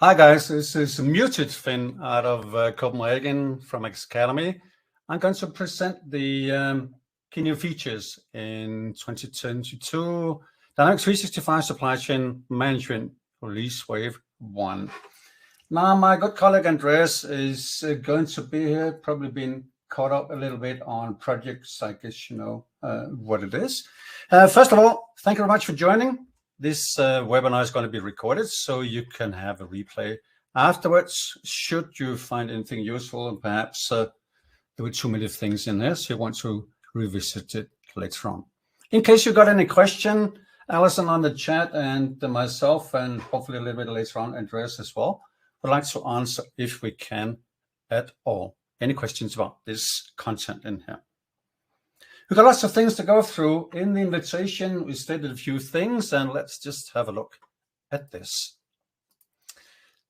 Hi guys, this is Muted Finn out of Copenhagen from X Academy. I'm going to present the key new features in 2022 Dynamics 365 Supply Chain Management Release Wave 1. Now my good colleague Andreas is going to be here, probably been caught up a little bit on projects. I guess you know what it is. First of all, thank you very much for joining. This webinar is going to be recorded, so you can have a replay afterwards, should you find anything useful, and perhaps there were too many things in there, so you want to revisit it later on. In case you got any question, Alison on the chat and myself, and hopefully a little bit later on, Andreas as well, would like to answer if we can at all. Any questions about this content in here? We've got lots of things to go through. In the invitation, we stated a few things, and let's just have a look at this.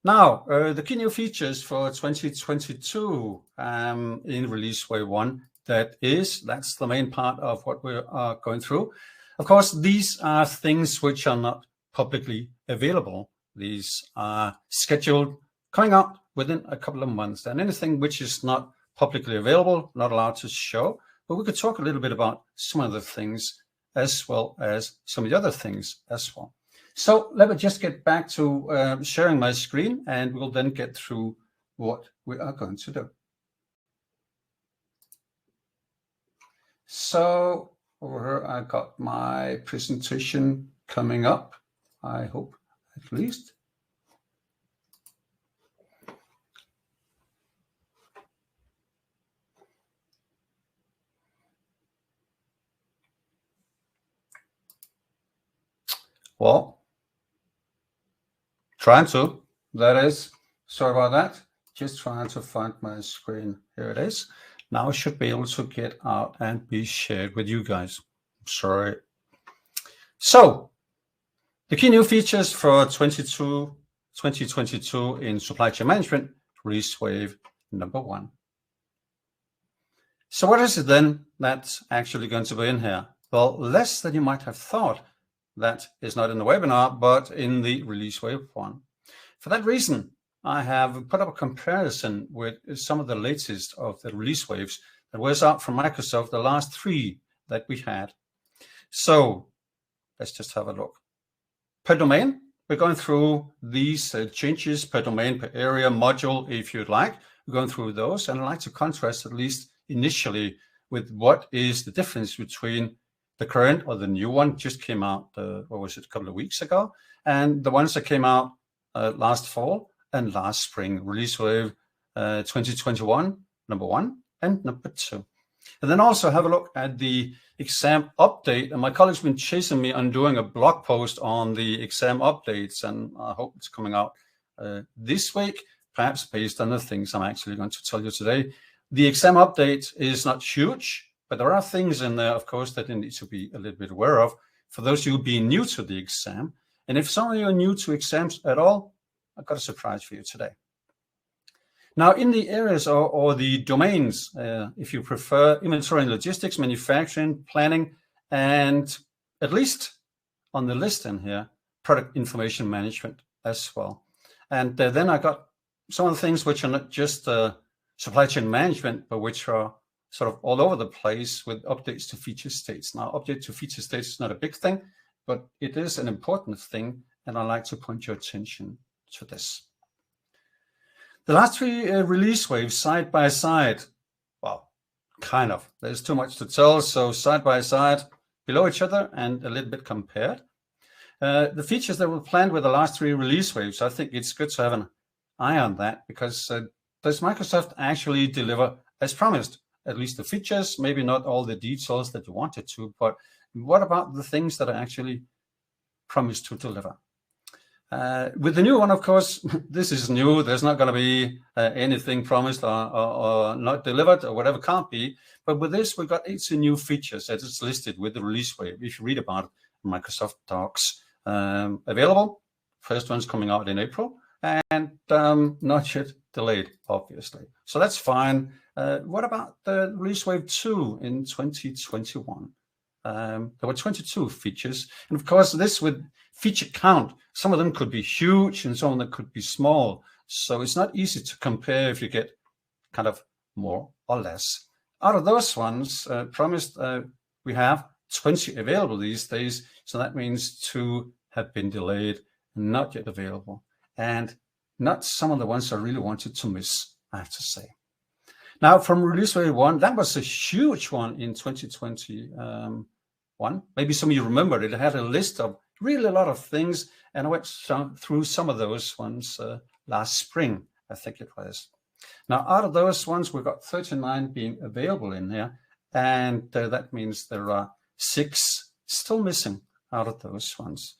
Now, the key new features for 2022 in Release Wave 1, that's the main part of what we are going through. Of course, these are things which are not publicly available. These are scheduled, coming out within a couple of months, and anything which is not publicly available, not allowed to show. But we could talk a little bit about some of the things as well as some of the other things as well. So let me just get back to sharing my screen, and we'll then get through what we are going to do. So over here, I got my presentation coming up, I hope at least. Well, that is, sorry about that. Just trying to find my screen. Here it is. Now I should be able to get out and be shared with you guys. Sorry. So, the key new features for 2022 in Supply Chain Management, Release Wave number 1. So what is it then that's actually going to be in here? Well, less than you might have thought. That is not in the webinar, but in the Release Wave 1. For that reason, I have put up a comparison with some of the latest of the release waves that was out from Microsoft, the last 3 that we had. So let's just have a look. Per domain, we're going through these changes per domain, per area, module, if you'd like. We're going through those, and I'd like to contrast, at least initially, with what is the difference between the current or the new one just came out, what was it, a couple of weeks ago, and the ones that came out last fall and last spring, Release Wave 2021, number 1 and number 2. And then also have a look at the exam update. And my colleague's been chasing me on doing a blog post on the exam updates, and I hope it's coming out this week, perhaps based on the things I'm actually going to tell you today. The exam update is not huge, but there are things in there, of course, that you need to be a little bit aware of for those of you being new to the exam. And if some of you are new to exams at all, I've got a surprise for you today. Now, in the areas or the domains, if you prefer, inventory and logistics, manufacturing, planning, and at least on the list in here, product information management as well. And then I got some of the things which are not just supply chain management, but which are sort of all over the place with updates to feature states. Now, update to feature states is not a big thing, but it is an important thing, and I'd like to point your attention to this. The last 3 release waves side by side, well, kind of. There's too much to tell, so side by side, below each other, and a little bit compared. The features that were planned with the last 3 release waves, I think it's good to have an eye on that, because does Microsoft actually deliver as promised? At least the features, maybe not all the details that you wanted to, but what about the things that are actually promised to deliver? With the new one, of course, this is new. There's not going to be anything promised or not delivered or whatever can't be. But with this, we've got 8 new features that is listed with the release wave. If you read about it, Microsoft Docs available. First one's coming out in April, and not yet delayed, obviously. So that's fine. What about the release wave 2 in 2021? there were 22 features. And of course, this with feature count, some of them could be huge and some of them could be small. So it's not easy to compare if you get kind of more or less. Out of those ones promised, we have 20 available these days. So that means 2 have been delayed, not yet available. And not some of the ones I really wanted to miss, I have to say. Now, from release wave 1, that was a huge one in 2021. Maybe some of you remember it. It had a list of really a lot of things, and I went through some of those ones last spring, I think it was. Now, out of those ones, we've got 39 being available in here, and that means there are 6 still missing out of those ones.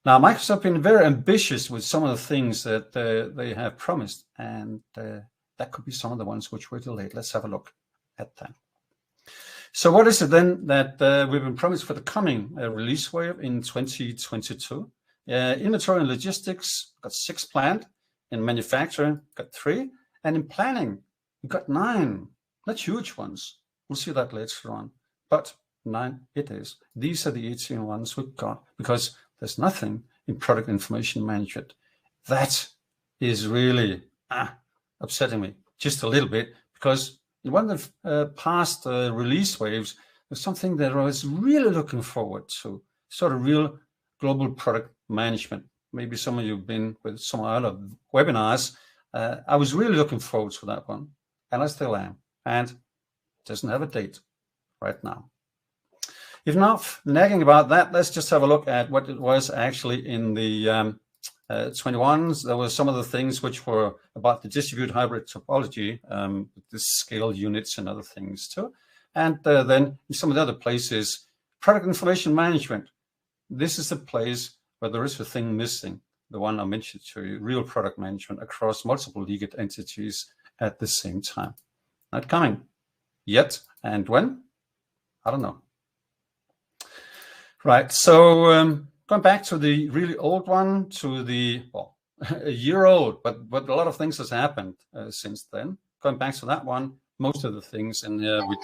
Now, Microsoft has been very ambitious with some of the things that they have promised, and that could be some of the ones which were delayed. Let's have a look at that. So what is it then that we've been promised for the coming release wave in 2022? Inventory and logistics, got 6 planned. In manufacturing, got 3. And in planning, we've got 9. Not huge ones. We'll see that later on. But 9 it is. These are the 18 ones we've got, because there's nothing in product information management. That is really upsetting me just a little bit, because in one of the past release waves, there's something that I was really looking forward to, sort of real global product management. Maybe some of you have been with some other webinars. I was really looking forward to that one, and I still am. And it doesn't have a date right now. If not nagging about that, let's just have a look at what it was actually in the 21s. There were some of the things which were about the distributed hybrid topology, the scale units and other things too. And then in some of the other places, product information management. This is the place where there is a thing missing, the one I mentioned to you, real product management across multiple legal entities at the same time. Not coming yet. And when? I don't know. Right, so going back to the really old one, to the, well, a year old, but a lot of things has happened since then. Going back to that one, most of the things in there we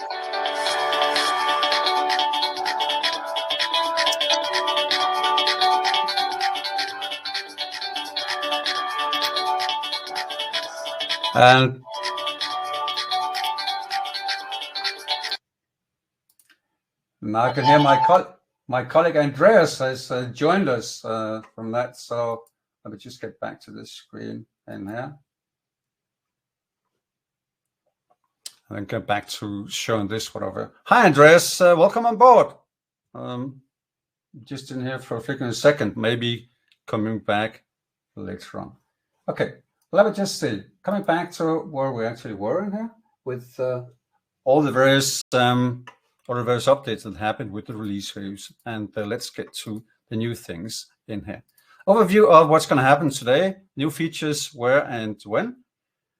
and now I can hear my colleague Andreas has joined us from that. So let me just get back to this screen in here. And then get back to showing this whatever. Hi, Andreas. Welcome on board. Just in here for a flick in a second, maybe coming back later on. Okay, let me just see. Coming back to where we actually were in here with all the various updates that happened with the release waves, and let's get to the new things in here. Overview of what's going to happen today, new features, where and when.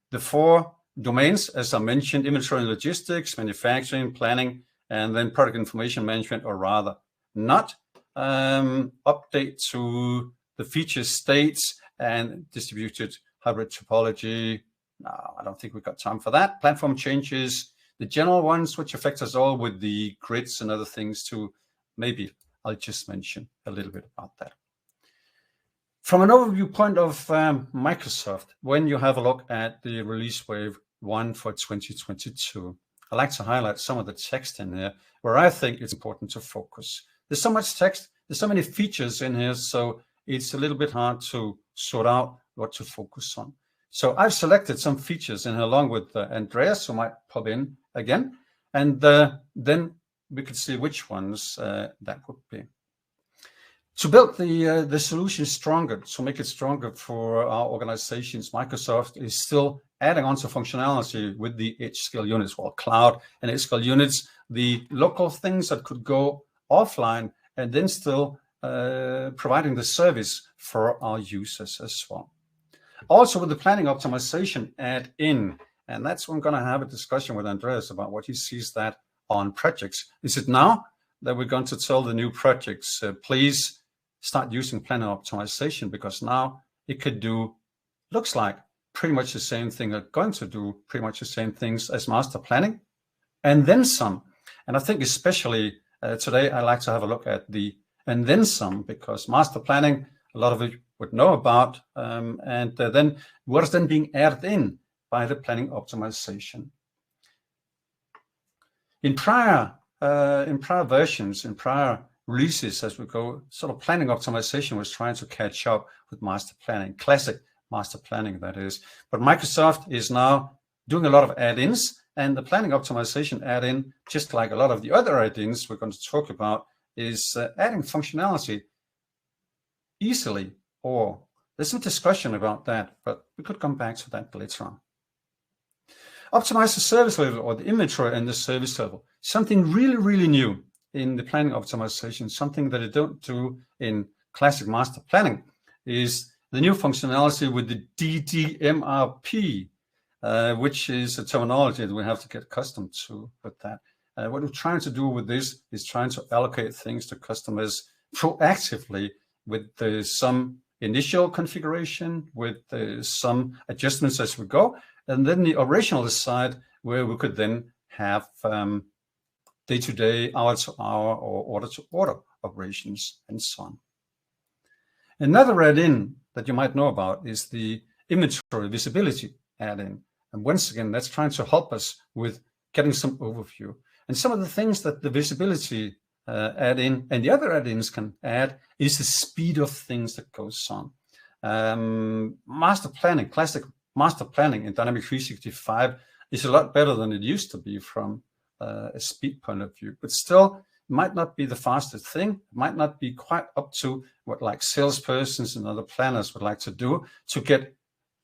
The 4 domains, as I mentioned, inventory and logistics, manufacturing, planning, and then product information management, or rather not. Update to the feature states and distributed hybrid topology. No, I don't think we've got time for that. Platform changes, the general ones which affect us all with the grids and other things too. Maybe I'll just mention a little bit about that. From an overview point of Microsoft, when you have a look at the release wave 1 for 2022, I like to highlight some of the text in there where I think it's important to focus. There's so much text, there's so many features in here, so it's a little bit hard to sort out what to focus on. So I've selected some features in here along with Andreas, who might pop in again, and then we could see which ones that would be. To build the solution stronger, to make it stronger for our organizations, Microsoft is still adding on to functionality with the edge scale units, well, cloud and edge scale units, the local things that could go offline and then still providing the service for our users as well. Also with the planning optimization add-in, and that's when I'm going to have a discussion with Andreas about what he sees that on projects. Is it now that we're going to tell the new projects, please start using planning optimization, because now it could do, looks like pretty much the same thing, are going to do pretty much the same things as master planning, and then some. And I think especially Today, I like to have a look at the and then some, because master planning, a lot of it would know about, and then what is then being added in by the planning optimization. In prior versions, in prior releases, as we go, sort of planning optimization was trying to catch up with master planning, classic master planning, that is. But Microsoft is now doing a lot of add-ins, and the planning optimization add-in, just like a lot of the other add-ins we're going to talk about, is adding functionality easily, or there's some discussion about that, but we could come back to that later on. Optimize the service level, or the inventory and the service level. Something really, really new in the planning optimization, something that I don't do in classic master planning, is the new functionality with the DDMRP, which is a terminology that we have to get accustomed to with that. What we're trying to do with this is trying to allocate things to customers proactively with some initial configuration, with some adjustments as we go, and then the operational side where we could then have day-to-day, hour-to-hour, or order-to-order operations, and so on. Another add-in that you might know about is the inventory visibility add-in. And once again, that's trying to help us with getting some overview. And some of the things that the visibility add-in and the other add-ins can add is the speed of things that goes on. Master planning, classic master planning in Dynamics 365 is a lot better than it used to be from a speed point of view, but still it might not be the fastest thing. It might not be quite up to what like salespersons and other planners would like to do to get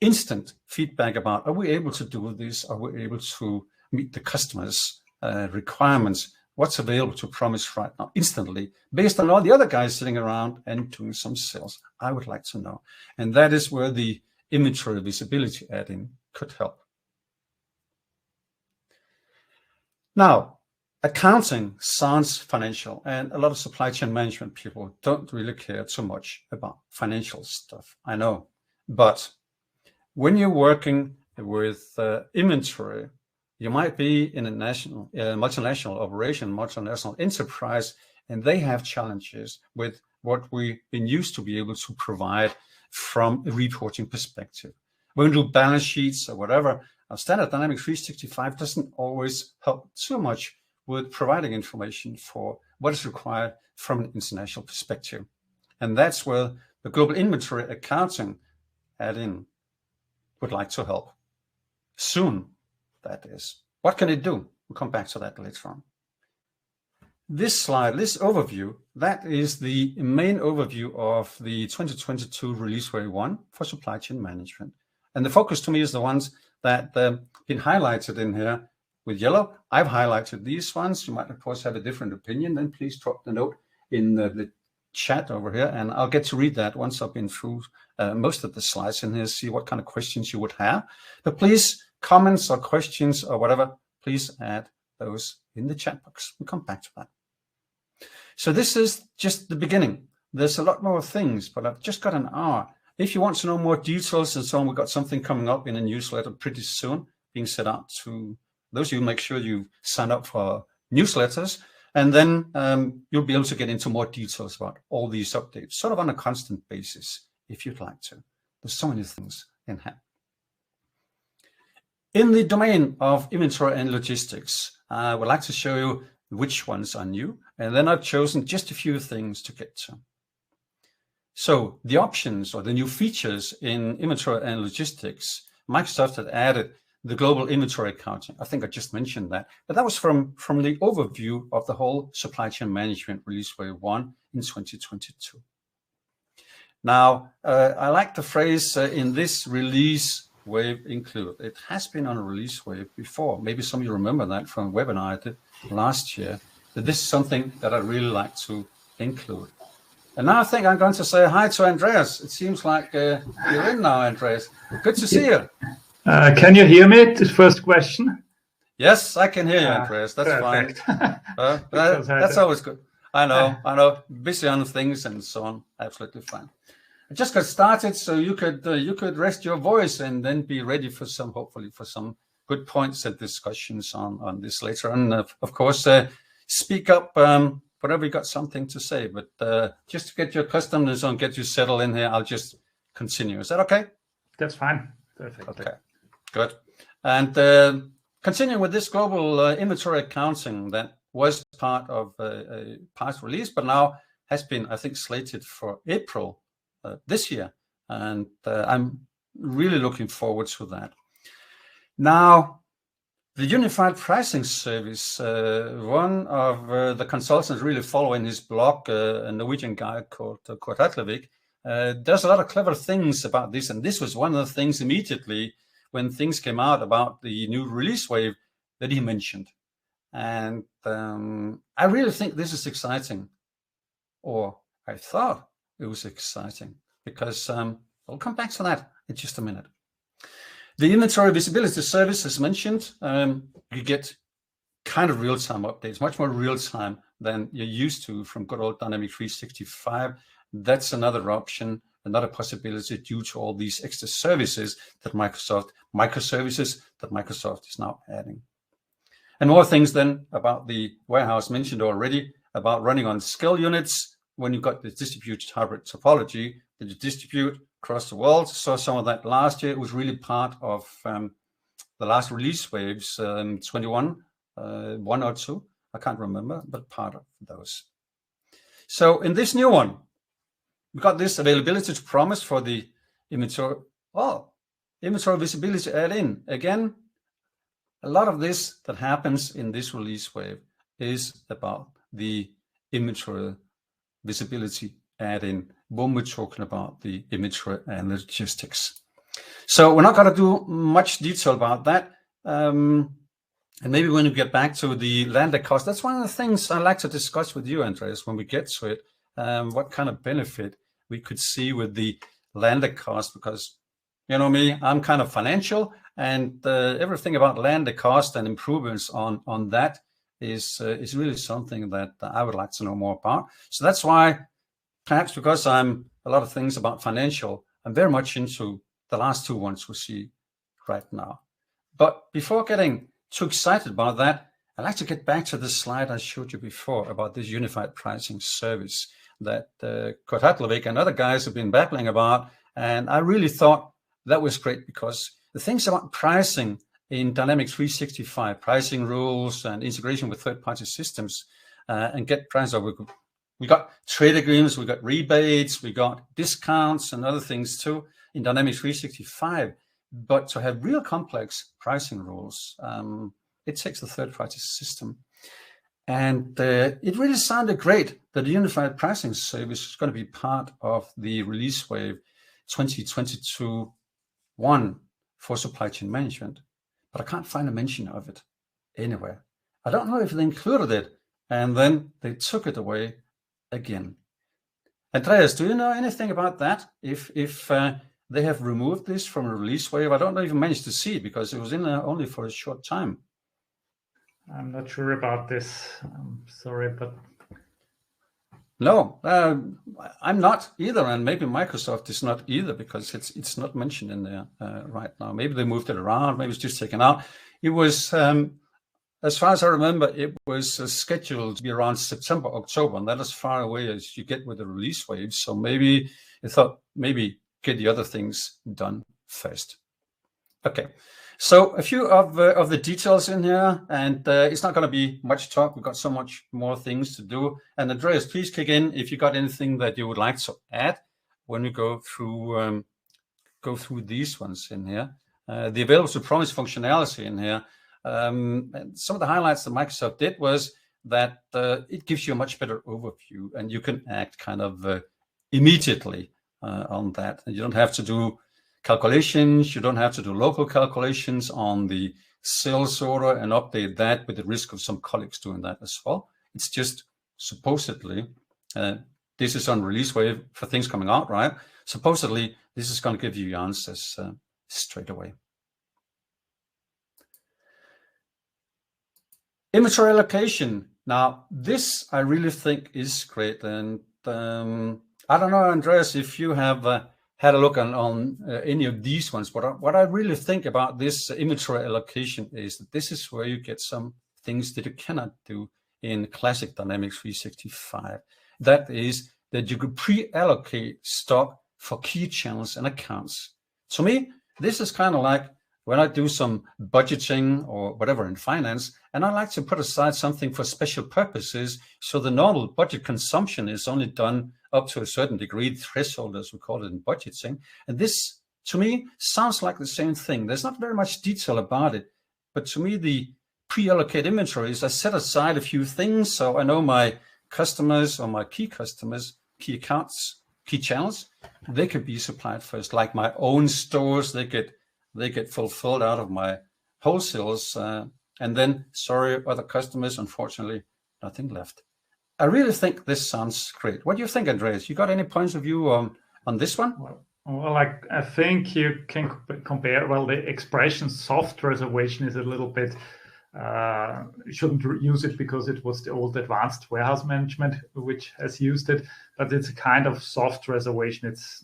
instant feedback about, are we able to do this? Are we able to meet the customer's requirements? What's available to promise right now instantly based on all the other guys sitting around and doing some sales? I would like to know. And that is where the inventory visibility add-in could help. Now, accounting sounds financial, and a lot of supply chain management people don't really care too much about financial stuff, I know. But when you're working with inventory, you might be in a multinational operation, multinational enterprise, and they have challenges with what we've been used to be able to provide from a reporting perspective. When we do balance sheets or whatever, our standard Dynamics 365 doesn't always help too much with providing information for what is required from an international perspective. And that's where the global inventory accounting add-in would like to help. Soon, that is. What can it do? We'll come back to that later on. This slide, this overview, that is the main overview of the 2022 Release Wave 1 for supply chain management. And the focus to me is the ones that have been highlighted in here with yellow. I've highlighted these ones. You might, of course, have a different opinion. Then please drop the note in the chat over here, and I'll get to read that once I've been through most of the slides in here, see what kind of questions you would have. But please, comments or questions or whatever, please add those in the chat box. We'll come back to that. So this is just the beginning. There's a lot more things, but I've just got an hour. If you want to know more details and so on, we've got something coming up in a newsletter pretty soon, being set out to those of you. Make sure you sign up for newsletters, and then you'll be able to get into more details about all these updates, sort of on a constant basis, if you'd like to. There's so many things in here. In the domain of inventory and logistics, I would like to show you which ones are new, and then I've chosen just a few things to get to. So the options or the new features in inventory and logistics, Microsoft had added the global inventory accounting. I think I just mentioned that, but that was from the overview of the whole supply chain management Release Wave 1 in 2022. Now, I like the phrase in this release wave include. It has been on a release wave before. Maybe some of you remember that from a webinar I did last year, that this is something that I really like to include. And now I think I'm going to say hi to Andreas. It seems like you're in now, Andreas. Good to see you. Can you hear me? The first question. Yes, I can hear you, Andreas. That's perfect. Fine. That's always good. I know. Busy on things and so on. Absolutely fine. I just got started, so you could rest your voice and then be ready for hopefully for some good points and discussions on this later on. Of course, speak up whatever you got something to say. But just to get your customers on, get you settled in here, I'll just continue. Is that okay? That's fine. Perfect. Okay, good. And continuing with this global inventory accounting that was part of a past release, but now has been, I think, slated for April this year. And I'm really looking forward to that. Now, the Unified Pricing Service, one of the consultants really following his blog, a Norwegian guy called Kurt Atlevik, does a lot of clever things about this. And this was one of the things immediately when things came out about the new release wave that he mentioned. And I really think this is exciting, or I thought it was exciting, because I'll come back to that in just a minute. The Inventory Visibility Service, as mentioned, you get kind of real-time updates, much more real-time than you're used to from good old Dynamics 365. That's another option, another possibility due to all these extra services that microservices that Microsoft is now adding. And more things then about the warehouse mentioned already, about running on scale units when you've got the distributed hybrid topology that you distribute across the world. Saw some of that last year. It was really part of the last release waves, 21, 1 or 2, I can't remember, but part of those. So in this new one, we got this availability to promise for the inventory visibility add-in. Again, a lot of this that happens in this release wave is about the inventory visibility add-in when we're talking about the inventory and logistics. So we're not going to do much detail about that. And maybe when we get back to the landed cost, that's one of the things I like to discuss with you, Andreas, when we get to it, what kind of benefit we could see with the landed cost, because you know me, I'm kind of financial, and everything about landed cost and improvements on that is really something that I would like to know more about. So that's why, perhaps because I'm a lot of things about financial, I'm very much into the last two ones we see right now. But before getting too excited about that, I'd like to get back to the slide I showed you before about this unified pricing service that Kurt Atlevik and other guys have been babbling about. And I really thought that was great, because the things about pricing in Dynamics 365, pricing rules and integration with third-party systems, and get price over. We got trade agreements, we got rebates, we got discounts and other things too in Dynamics 365. But to have real complex pricing rules, it takes the third-party system. And it really sounded great that the Unified Pricing Service is going to be part of the release wave 2022-1 for supply chain management. But I can't find a mention of it anywhere. I don't know if they included it and then they took it away again. Andreas, do you know anything about that? If they have removed this from a release wave, I don't know if you managed to see it because it was in there only for a short time. I'm not sure about this. I'm sorry, but no, I'm not either, and maybe Microsoft is not either, because it's not mentioned in there right now. Maybe they moved it around. Maybe it's just taken out. It was, as far as I remember, it was scheduled to be around September, October, and that is as far away as you get with the release wave. So maybe they thought maybe get the other things done first. Okay. So a few of the details in here, and it's not going to be much talk. We've got so much more things to do. And Andreas, please kick in if you got anything that you would like to add when we go through these ones in here. The available to promise functionality in here. And some of the highlights that Microsoft did was that it gives you a much better overview, and you can act kind of immediately on that. And you don't have to do calculations, you don't have to do local calculations on the sales order and update that with the risk of some colleagues doing that as well. It's just supposedly, this is on release wave for things coming out, right? Supposedly, this is going to give you your answers straight away. Imagery allocation. Now, this I really think is great. And I don't know, Andreas, if you have had a look on any of these ones, but what I really think about this imagery allocation is that this is where you get some things that you cannot do in classic Dynamics 365. That is that you could pre-allocate stock for key channels and accounts. To me, this is kind of like when I do some budgeting or whatever in finance, and I like to put aside something for special purposes. So the normal budget consumption is only done up to a certain degree, threshold, as we call it in budgeting. And this, to me, sounds like the same thing. There's not very much detail about it, but to me, the pre-allocate inventory is I set aside a few things. So I know my customers or my key customers, key accounts, key channels, they could be supplied first, like my own stores, they get fulfilled out of my wholesales, and then, sorry, other customers, unfortunately, nothing left. I really think this sounds great. What do you think, Andreas? You got any points of view on this one? Well, I think you can compare, well, the expression soft reservation is a little bit, shouldn't use it because it was the old advanced warehouse management which has used it, but it's a kind of soft reservation. It's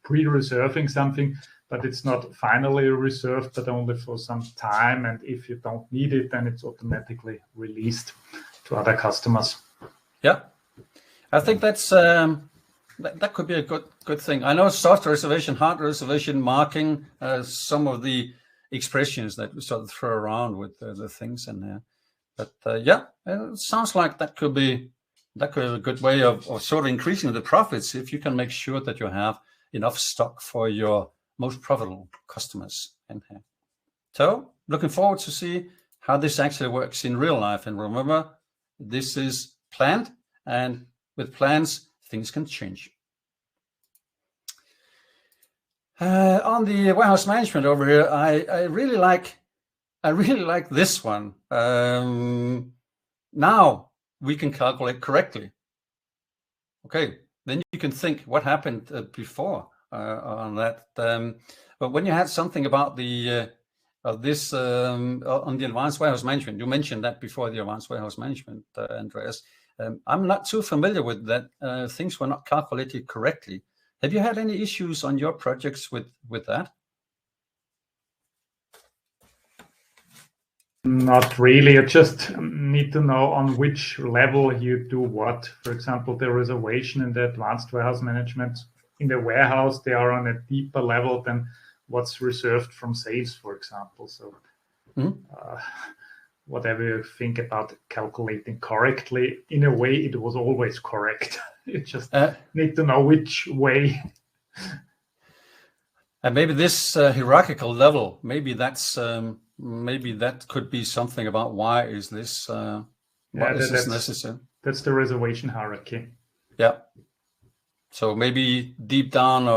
pre-reserving something, but it's not finally reserved, but only for some time. And if you don't need it, then it's automatically released to other customers. Yeah, I think that's that could be a good thing. I know soft reservation, hard reservation, marking, some of the expressions that we sort of throw around with the things in there. But yeah, it sounds like that could be a good way of sort of increasing the profits if you can make sure that you have enough stock for your most profitable customers in here. So looking forward to see how this actually works in real life. And remember, this is planned, and with plans, things can change. On the warehouse management over here, I really like this one. Now we can calculate correctly. Okay, then you can think what happened before on that. But when you had something about the this on the advanced warehouse management, you mentioned that before, the advanced warehouse management, Andreas. I'm not too familiar with that. Things were not calculated correctly. Have you had any issues on your projects with that? Not really. You just need to know on which level you do what. For example, the reservation in the advanced warehouse management in the warehouse, they are on a deeper level than what's reserved from sales, for example. So whatever you think about calculating correctly, in a way, it was always correct. You just need to know which way. And maybe this hierarchical level, maybe that's maybe that could be something about why is this this necessary? That's the reservation hierarchy. Yeah. So maybe deep down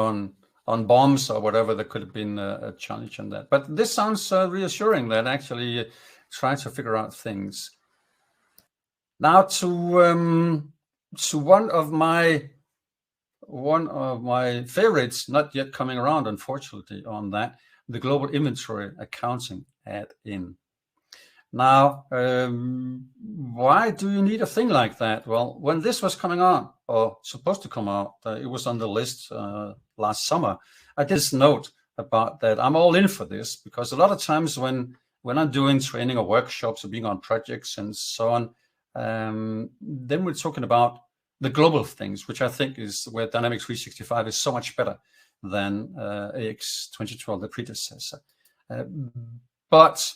on bombs or whatever, there could have been a challenge in that. But this sounds reassuring that actually trying to figure out things. Now to one of my favorites, not yet coming around, unfortunately, on that, the global inventory accounting add-in. Now, why do you need a thing like that? Well, when this was coming on, or supposed to come out, it was on the list last summer. I did this note about that. I'm all in for this because a lot of times when I'm doing training or workshops or being on projects and so on, then we're talking about the global things, which I think is where Dynamics 365 is so much better than AX 2012, the predecessor. But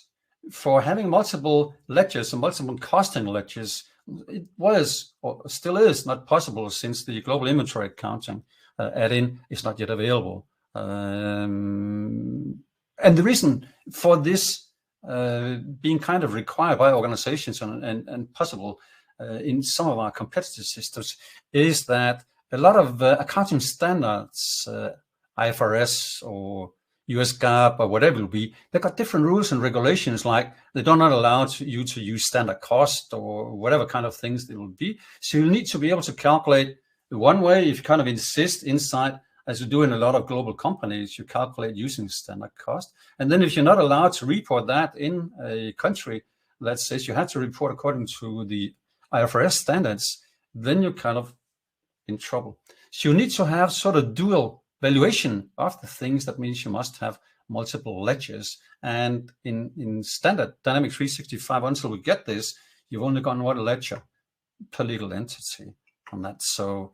for having multiple ledgers and multiple costing ledgers, it was or still is not possible since the global inventory accounting add-in is not yet available. And the reason for this being kind of required by organizations and possible in some of our competitive systems is that a lot of accounting standards, IFRS or US GAAP or whatever it will be, they've got different rules and regulations, like they do not allow you to use standard cost or whatever kind of things it will be. So you need to be able to calculate one way. If you kind of insist inside, as you do in a lot of global companies, you calculate using standard cost. And then if you're not allowed to report that in a country that says you have to report according to the IFRS standards, then you're kind of in trouble. So you need to have sort of dual valuation of the things. That means you must have multiple ledgers. And in standard Dynamics 365, until we get this, you've only gotten one ledger per legal entity on that. So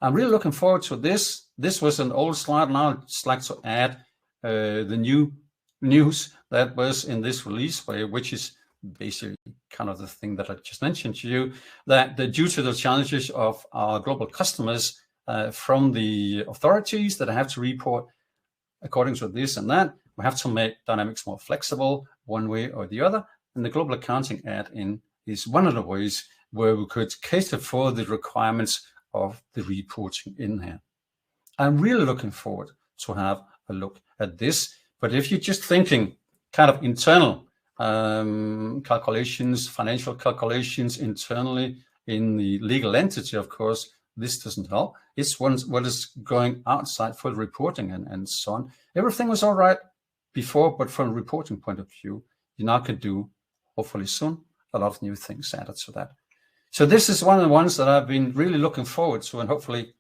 I'm really looking forward to this. This was an old slide. Now I'd just like to add the new news that was in this release way, which is basically kind of the thing that I just mentioned to you, that due to the challenges of our global customers from the authorities that have to report according to this and that, we have to make Dynamics more flexible one way or the other. And the global accounting add-in is one of the ways where we could cater for the requirements of the reporting in here. I'm really looking forward to have a look at this. But if you're just thinking kind of internal calculations, financial calculations internally in the legal entity, of course, this doesn't help. It's what is going outside for the reporting and so on. Everything was all right before, but from a reporting point of view, you now can do, hopefully soon, a lot of new things added to that. So this is one of the ones that I've been really looking forward to, and hopefully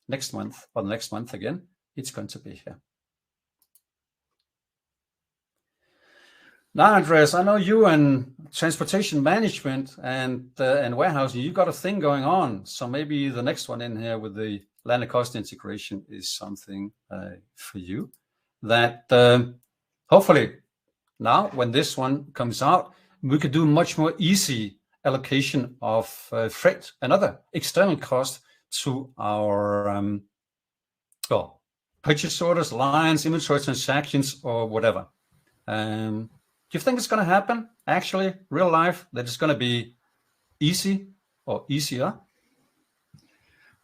next month or next month again, it's going to be here. Now, Andreas, I know you and transportation management and warehousing, you got a thing going on. So maybe the next one in here with the landed cost integration is something for you. That hopefully now, when this one comes out, we could do much more easy allocation of freight and other external costs to our purchase orders, lines, inventory transactions, or whatever. Do you think it's going to happen, actually, real life, that it's going to be easy or easier?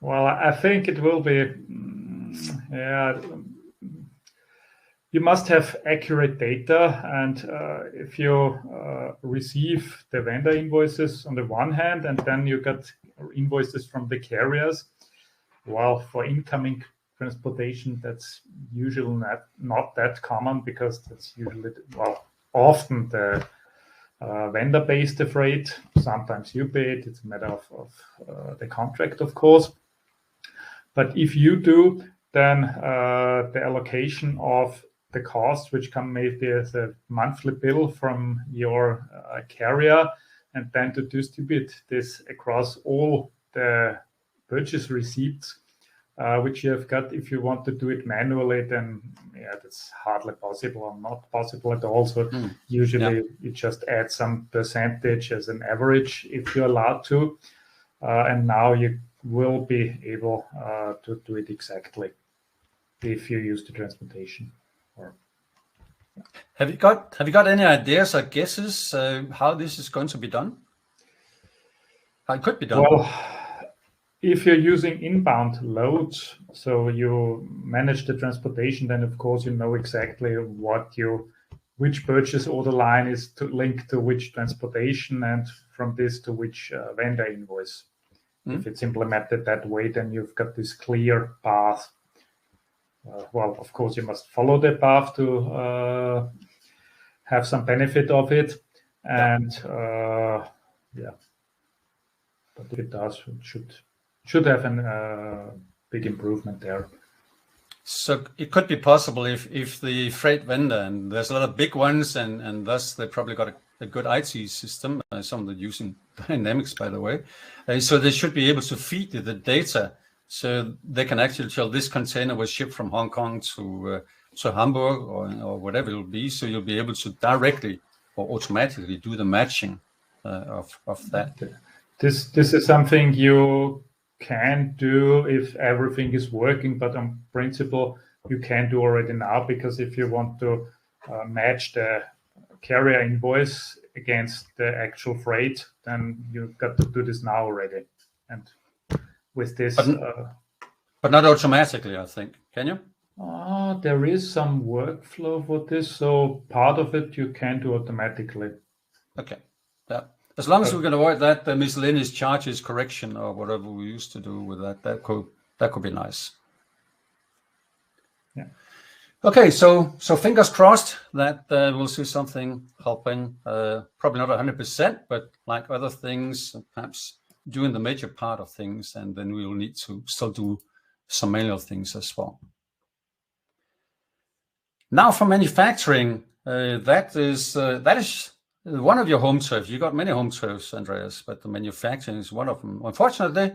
Well, I think it will be, you must have accurate data. And if you receive the vendor invoices on the one hand, and then you get invoices from the carriers, well, for incoming transportation, that's usually not that common, because that's usually, well, often the vendor pays the freight. Sometimes you pay it. It's a matter of the contract, of course. But if you do, then the allocation of the cost, which come maybe as a monthly bill from your carrier, and then to distribute this across all the purchase receipts, which you have got. If you want to do it manually, then that's hardly possible, or not possible at all. So usually you just add some percentage as an average if you're allowed to, and now you will be able to do it exactly if you use the transportation. Have you got any ideas or guesses how this is going to be done? How it could be done? Well, if you're using inbound loads, so you manage the transportation, then of course you know exactly which purchase order line is linked to which transportation, and from this to which vendor invoice. If it's implemented that way, then you've got this clear path. Well, of course, you must follow the path to have some benefit of it, and but if it does, it should have a big improvement there. So it could be possible if the freight vendor, and there's a lot of big ones, and thus they probably got a good IT system. Some of them using Dynamics, by the way. So they should be able to feed the data, so they can actually tell this container was shipped from Hong Kong to Hamburg or whatever it will be. So you'll be able to directly or automatically do the matching of that. This is something you can do if everything is working, but on principle you can do already now, because if you want to match the carrier invoice against the actual freight, then you've got to do this now already. And with this, but not automatically, I think. Can you? There is some workflow for this, so part of it you can do automatically. Okay. Yeah. As long as we can avoid that the miscellaneous charges correction or whatever we used to do with that could be nice. Yeah. Okay, so fingers crossed that we'll see something helping. Probably not 100%, but like other things, perhaps doing the major part of things, and then we will need to still do some manual things as well. Now for manufacturing, that is one of your home turfs. You got many home turfs, Andreas, but the manufacturing is one of them. Unfortunately,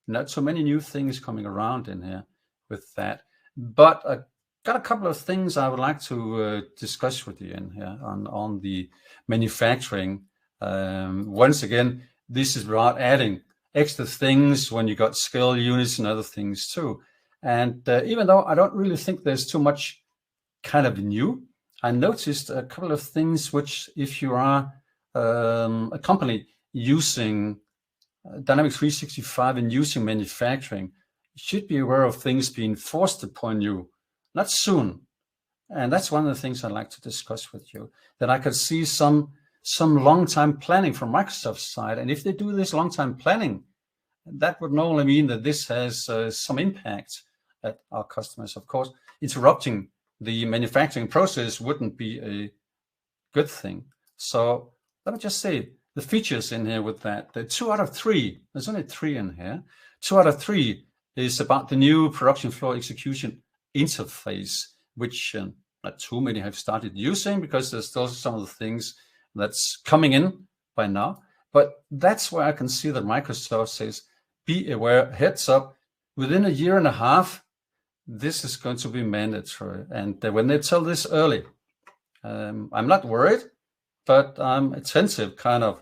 not so many new things coming around in here with that. But I got a couple of things I would like to discuss with you in here on the manufacturing. Once again, this is about adding extra things when you got skill units and other things too. And even though I don't really think there's too much kind of new, I noticed a couple of things which, if you are a company using Dynamics 365 and using manufacturing, you should be aware of things being forced upon you, not soon. And that's one of the things I'd like to discuss with you, that I could see some long-time planning from Microsoft's side. And if they do this long-time planning, that would not only mean that this has some impact at our customers. Of course, interrupting the manufacturing process wouldn't be a good thing. So let me just say the features in here with that. The 2 out of 3, there's only 3 in here. 2 out of 3 is about the new production floor execution interface, which not too many have started using because there's still some of the things that's coming in by now. But that's where I can see that Microsoft says, be aware, heads up, within a year and a half, this is going to be mandatory. And when they tell this early, I'm not worried, but I'm attentive, kind of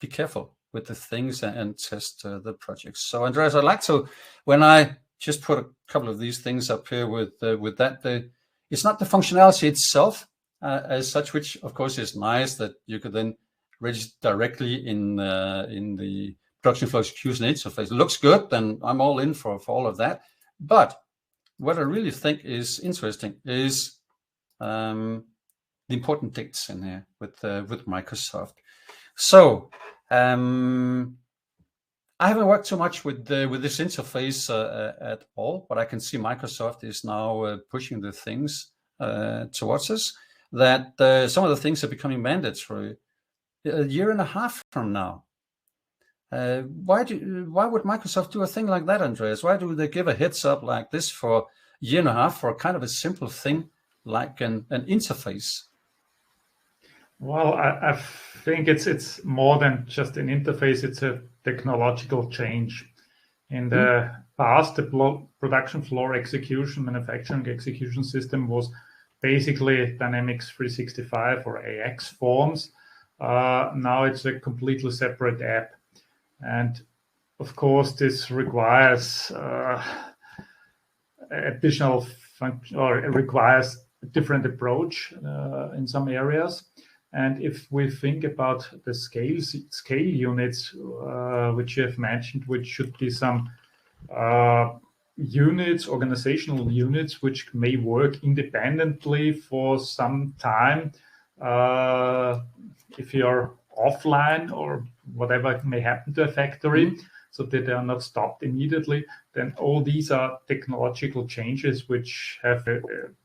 be careful with the things and test the projects. So Andreas, I'd like to, when I just put a couple of these things up here with that, it's not the functionality itself as such, which of course is nice that you could then register directly in the production flow execution interface. It looks good, then I'm all in for all of that. But what I really think is interesting is the important dates in here with Microsoft. So I haven't worked too much with this interface at all, but I can see Microsoft is now pushing the things towards us, that some of the things are becoming mandatory a year and a half from now. Why would Microsoft do a thing like that, Andreas? Why do they give a heads up like this for a year and a half for kind of a simple thing like an interface? Well, I think it's more than just an interface. It's a technological change. In the past, the production floor execution, manufacturing execution system was basically Dynamics 365 or AX forms. Now it's a completely separate app. And of course, this requires additional function, or it requires a different approach in some areas. And if we think about the scale units, which you have mentioned, which should be some units, organizational units, which may work independently for some time, if you're offline or whatever may happen to a factory, so that they are not stopped immediately, then all these are technological changes which have a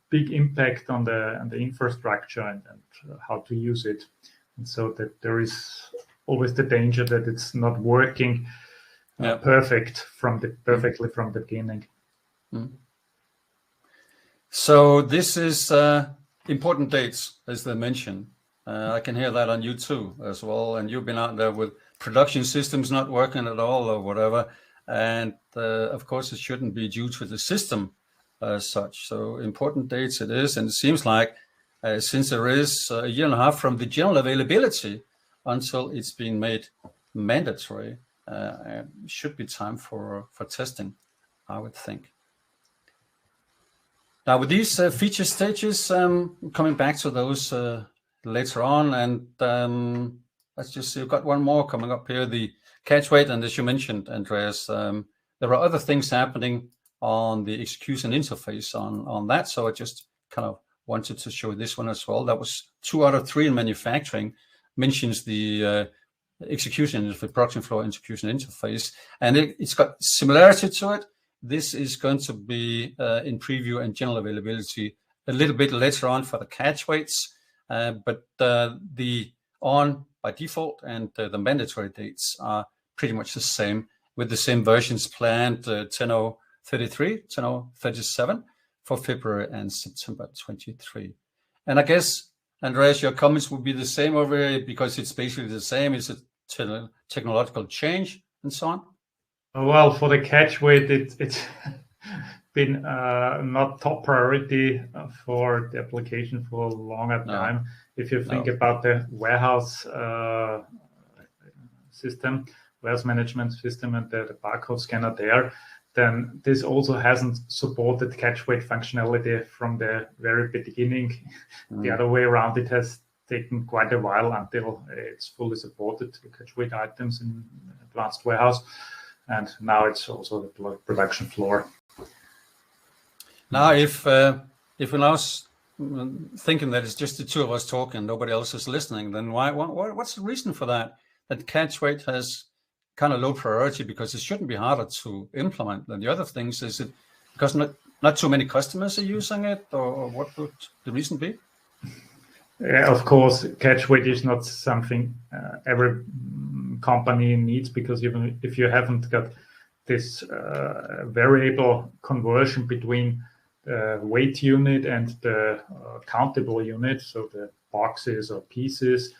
big impact on the infrastructure and how to use it. And so that there is always the danger that it's not working perfectly from the beginning. So this is important dates, as they mentioned. I can hear that on you too as well. And you've been out there with production systems not working at all or whatever. And of course, it shouldn't be due to the system as such. So important dates it is. And it seems like since there is a year and a half from the general availability until it's been made mandatory, should be time for testing, I would think. Now with these feature stages, coming back to those later on, and let's just see, we've got one more coming up here, the catch weight. And as you mentioned, Andreas, there are other things happening on the execution interface on that. So I just kind of wanted to show this one as well. That was 2 out of 3 in manufacturing, mentions the execution of the production floor execution interface, and it's got similarity to it. This is going to be in preview and general availability a little bit later on for the catch weights, but the on by default and the mandatory dates are pretty much the same, with the same versions planned, 10.033, 10.037 for February and September 23. And I guess Andreas, your comments would be the same over here because it's basically the same. It's a technological change and so on. Well, for the catch weight, it's been not top priority for the application for a longer time. If you think about the warehouse system, warehouse management system, and the barcode scanner there, then this also hasn't supported catch weight functionality from the very beginning. The other way around, it has taken quite a while until it's fully supported to catch weight items in advanced warehouse. And now it's also the production floor. Now, if we're now thinking that it's just the two of us talking, nobody else is listening, then what's the reason for that? That catch weight has kind of low priority because it shouldn't be harder to implement than the other things. Is it because not too many customers are using it, or what would the reason be? Yeah, of course, catch weight is not something every company needs, because even if you haven't got this variable conversion between the weight unit and the countable unit, so the boxes or pieces,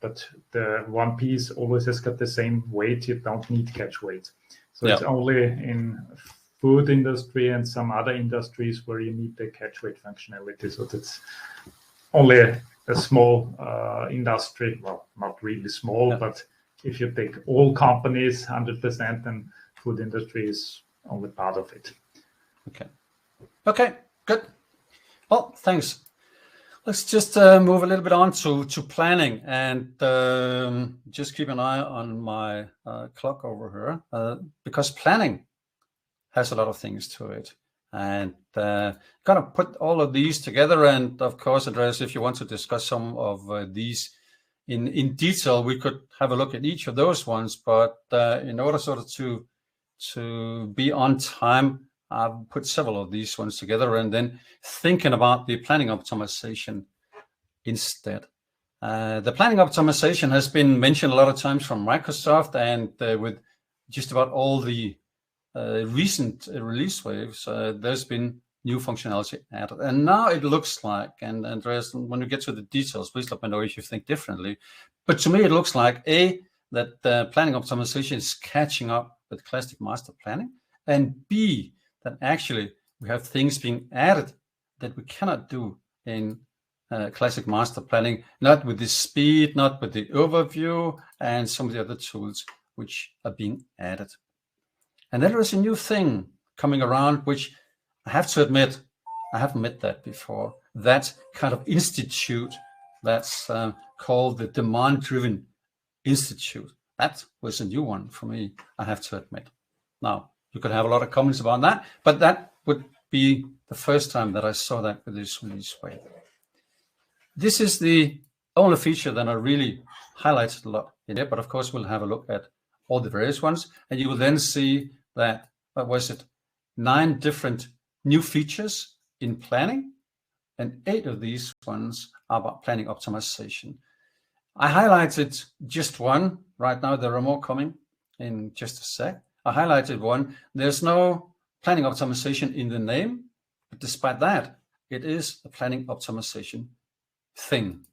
but the one piece always has got the same weight, you don't need catch weight. So it's only in food industry and some other industries where you need the catch weight functionality. So that's only a small industry, well, not really small, but if you take all companies 100%, then food industry is only part of it. Okay, good. Well, thanks. Let's just move a little bit on to planning, and just keep an eye on my clock over here, because planning has a lot of things to it. And kind of put all of these together. And of course, Andreas, if you want to discuss some of these in detail, we could have a look at each of those ones. But in order sort of to be on time, I've put several of these ones together and then thinking about the planning optimization instead. The planning optimization has been mentioned a lot of times from Microsoft, and with just about all the recent release waves, there's been new functionality added. And now it looks like, and Andreas, when we get to the details, please let me know if you think differently. But to me, it looks like that planning optimization is catching up with classic master planning, and B, that actually we have things being added that we cannot do in classic master planning, not with the speed, not with the overview, and some of the other tools which are being added. And then there is a new thing coming around, which I have to admit, I haven't met that before. That kind of institute that's called the Demand-Driven Institute. That was a new one for me, I have to admit. Now, you could have a lot of comments about that, but that would be the first time that I saw that with this release wave. This is the only feature that I really highlighted a lot in it, but of course, we'll have a look at all the various ones, and you will then see that, 9 different new features in planning, and 8 of these ones are about planning optimization. I highlighted just one. Right now, there are more coming in just a sec. I highlighted one. There's no planning optimization in the name, but despite that, it is a planning optimization thing.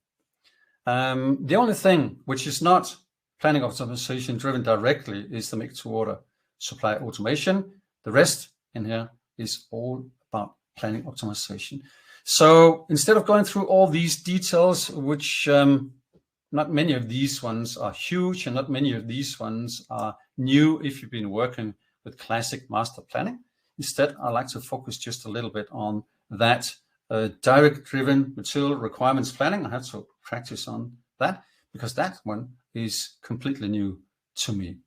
The only thing which is not planning optimization driven directly is the make-to-order supply automation. The rest in here is all about planning optimization. So instead of going through all these details, which not many of these ones are huge, and not many of these ones are new if you've been working with classic master planning. Instead, I like to focus just a little bit on that direct-driven material requirements planning. I have to practice on that because that one is completely new to me.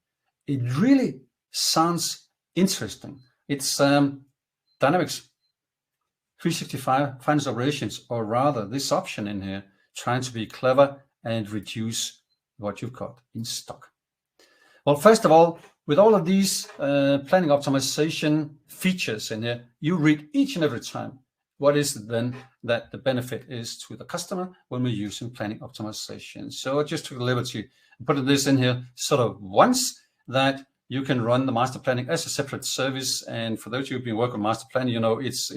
It really sounds interesting. It's Dynamics 365 Finance Operations, or rather this option in here, trying to be clever and reduce what you've got in stock. Well, first of all, with all of these planning optimization features in here, you read each and every time what is it then that the benefit is to the customer when we're using planning optimization. So I just took the liberty and put this in here sort of once, that you can run the master planning as a separate service. And for those of you who've been working on master planning, you know it's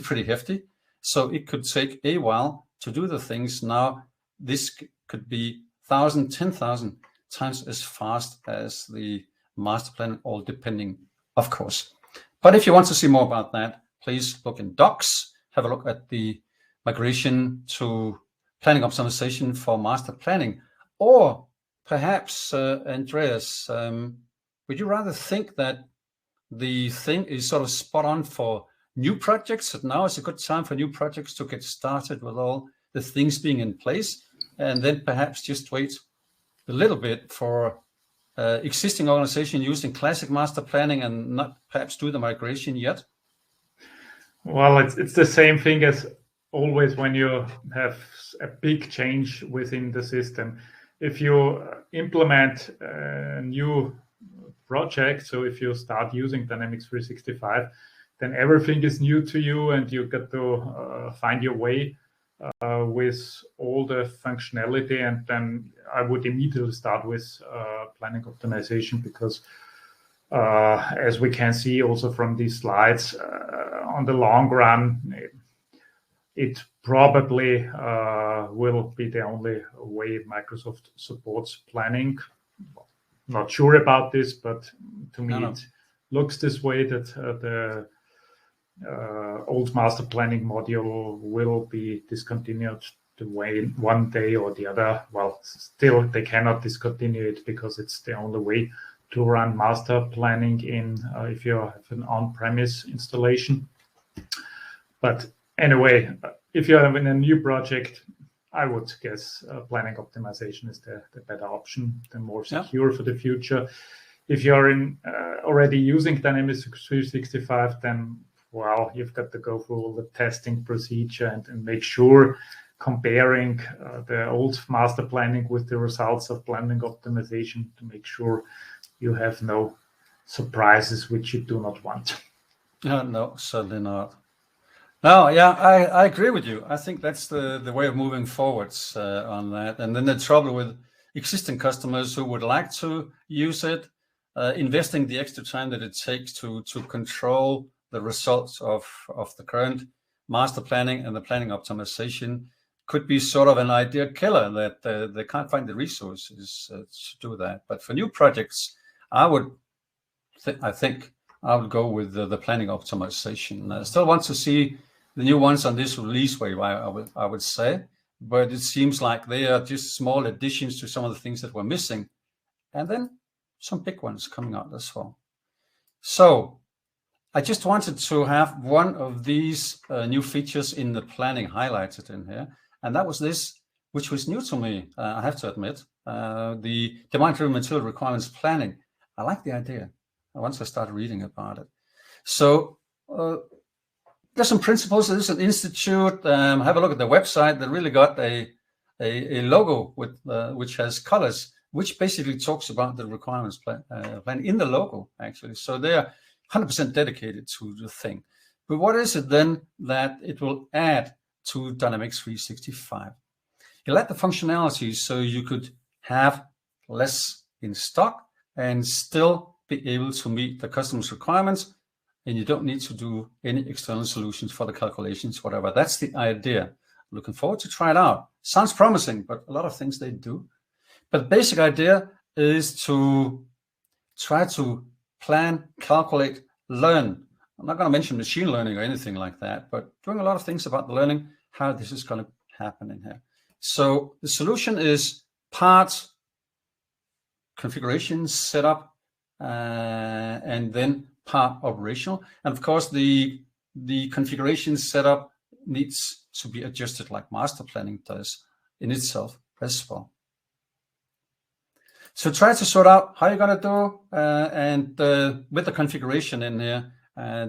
pretty hefty. So it could take a while to do the things. Now, this could be 1,000, 10,000 times as fast as the master plan, all depending, of course. But if you want to see more about that, please look in docs, have a look at the migration to planning optimization for master planning. Or perhaps, Andreas, would you rather think that the thing is sort of spot on for new projects, that now is a good time for new projects to get started with all the things being in place, and then perhaps just wait a little bit for existing organization using classic master planning and not perhaps do the migration yet? Well, it's the same thing as always when you have a big change within the system. If you implement a new project, so if you start using Dynamics 365, then everything is new to you and you get to find your way with all the functionality. And then I would immediately start with planning optimization, because as we can see also from these slides, on the long run, it probably will be the only way Microsoft supports planning. Not sure about this, but to me it looks this way, that the old master planning module will be discontinued the way one day or the other. Well, still they cannot discontinue it because it's the only way to run master planning in if you have an on-premise installation. But anyway, if you're in a new project, I would guess planning optimization is the better option, the more secure for the future. If you're already using Dynamics 365, then, well, you've got to go through all the testing procedure and make sure comparing the old master planning with the results of planning optimization to make sure you have no surprises which you do not want. No, certainly not. No, yeah, I agree with you. I think that's the way of moving forwards on that. And then the trouble with existing customers who would like to use it, investing the extra time that it takes to control the results of the current master planning and the planning optimization could be sort of an idea killer, that they can't find the resources to do that. But for new projects, I think I would go with the planning optimization. I still want to see the new ones on this release wave, I would say, but it seems like they are just small additions to some of the things that were missing, and then some big ones coming out as well. So I just wanted to have one of these new features in the planning highlighted in here, and that was this, which was new to me, I have to admit, the demand-driven material requirements planning. I like the idea once I started reading about it. So there's some principles. There's an institute. Have a look at the website. They really got a logo with which has colors, which basically talks about the requirements plan in the logo, actually. So they are 100% dedicated to the thing. But what is it then that it will add to Dynamics 365? It'll add the functionality so you could have less in stock and still be able to meet the customer's requirements, and you don't need to do any external solutions for the calculations, whatever. That's the idea. Looking forward to try it out. Sounds promising, but a lot of things they do. But the basic idea is to try to plan, calculate, learn. I'm not going to mention machine learning or anything like that, but doing a lot of things about the learning, how this is going to happen in here. So the solution is part configuration, setup, and then part operational. And of course, the configuration setup needs to be adjusted like master planning does in itself as well. So try to sort out how you're going to do, and with the configuration in here.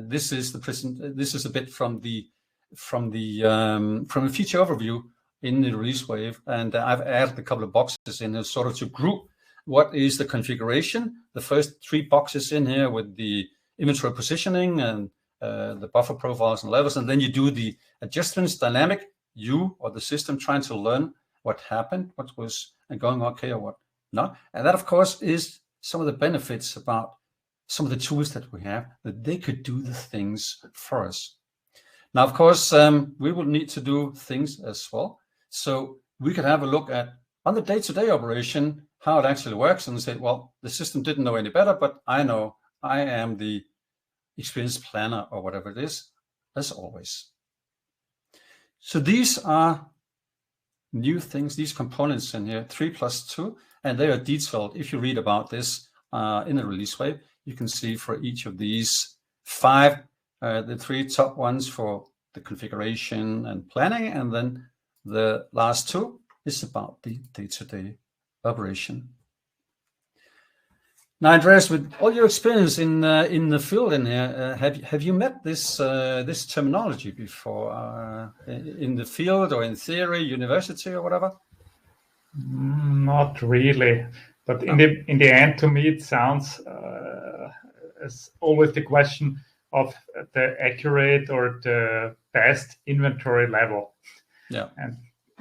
This is a bit from the feature overview in the release wave, and I've added a couple of boxes in there sort of to group what is the configuration. The first 3 boxes in here with the inventory positioning and the buffer profiles and levels, and then you do the adjustments, dynamic, you or the system trying to learn what happened, what was going okay or what not. And that, of course, is some of the benefits about some of the tools that we have, that they could do the things for us. Now, of course, we will need to do things as well. So we could have a look at, on the day-to-day operation, how it actually works, and say, well, the system didn't know any better, but I know I am the experience planner or whatever it is, as always. So these are new things, these components in here, 3+2, and they are detailed. If you read about this in the release wave, you can see for each of these 5, the 3 top ones for the configuration and planning, and then the last 2 is about the day-to-day operation. Now, Andreas, with all your experience in the field in here, have you met this this terminology before in the field or in theory, university or whatever? Not really, but in the end, to me, it sounds as always the question of the accurate or the best inventory level. Yeah. And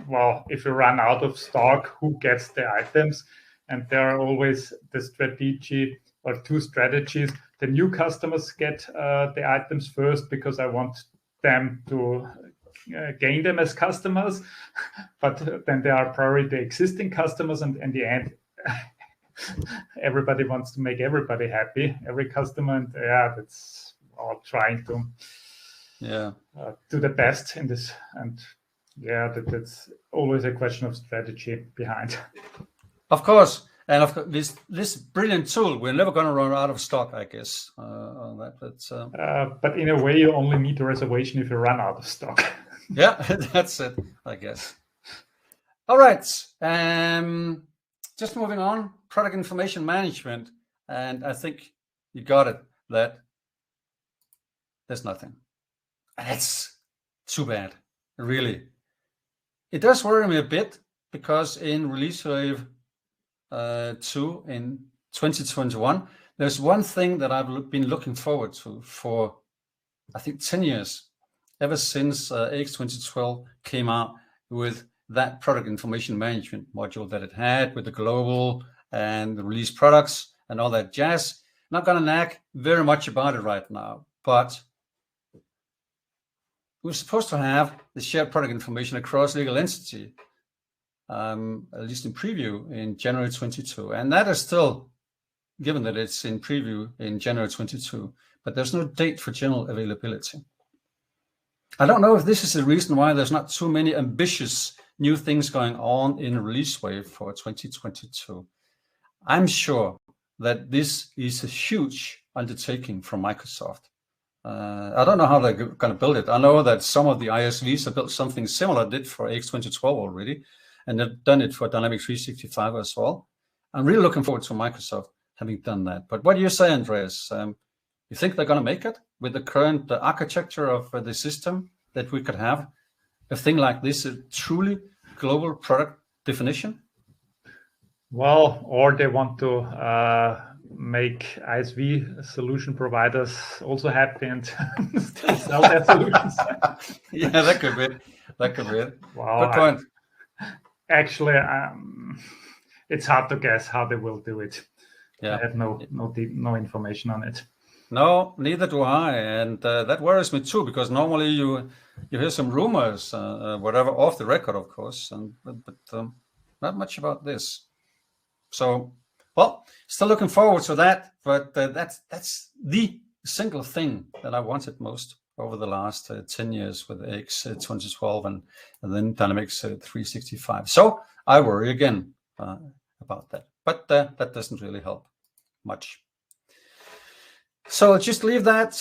well, if you run out of stock, who gets the items? And there are always the strategy or 2 strategies. The new customers get the items first because I want them to gain them as customers. But then there are probably the existing customers, and in the end, everybody wants to make everybody happy, every customer. And that's all trying to do the best in this. And that's always a question of strategy behind. Of course, and of course, this brilliant tool, we're never going to run out of stock, I guess, on that. But in a way, you only need a reservation if you run out of stock. Yeah, that's it, I guess. All right, just moving on, product information management, and I think you got it, that there's nothing. That's too bad, really. It does worry me a bit, because in release wave 2 in 2021, there's one thing that I've been looking forward to for, I think, 10 years, ever since AX 2012 came out with that product information management module that it had with the global and the release products and all that jazz. Not going to nag very much about it right now, but we're supposed to have the shared product information across legal entity, at least in preview in January 22. And that is still, given that it's in preview in January 22, but there's no date for general availability. I don't know if this is the reason why there's not too many ambitious new things going on in release wave for 2022. I'm sure that this is a huge undertaking from Microsoft. I don't know how they're going to build it. I know that some of the ISVs have built something similar, did for AX 2012 already, and they've done it for Dynamics 365 as well. I'm really looking forward to Microsoft having done that. But what do you say, Andreas? You think they're going to make it with the current architecture of the system, that we could have a thing like this, a truly global product definition? Well, or they want to make ISV solution providers also happy and sell their solutions. Yeah, that could be. That could be it. Well, good point. Actually, it's hard to guess how they will do it. Yeah. I have no information on it. No, neither do I, and that worries me too, because normally you hear some rumors, whatever, off the record, of course, but not much about this. So, well, still looking forward to that, but that's the single thing that I wanted most over the last 10 years with AX 2012 and then Dynamics 365. So I worry again about that, but that doesn't really help much. So just leave that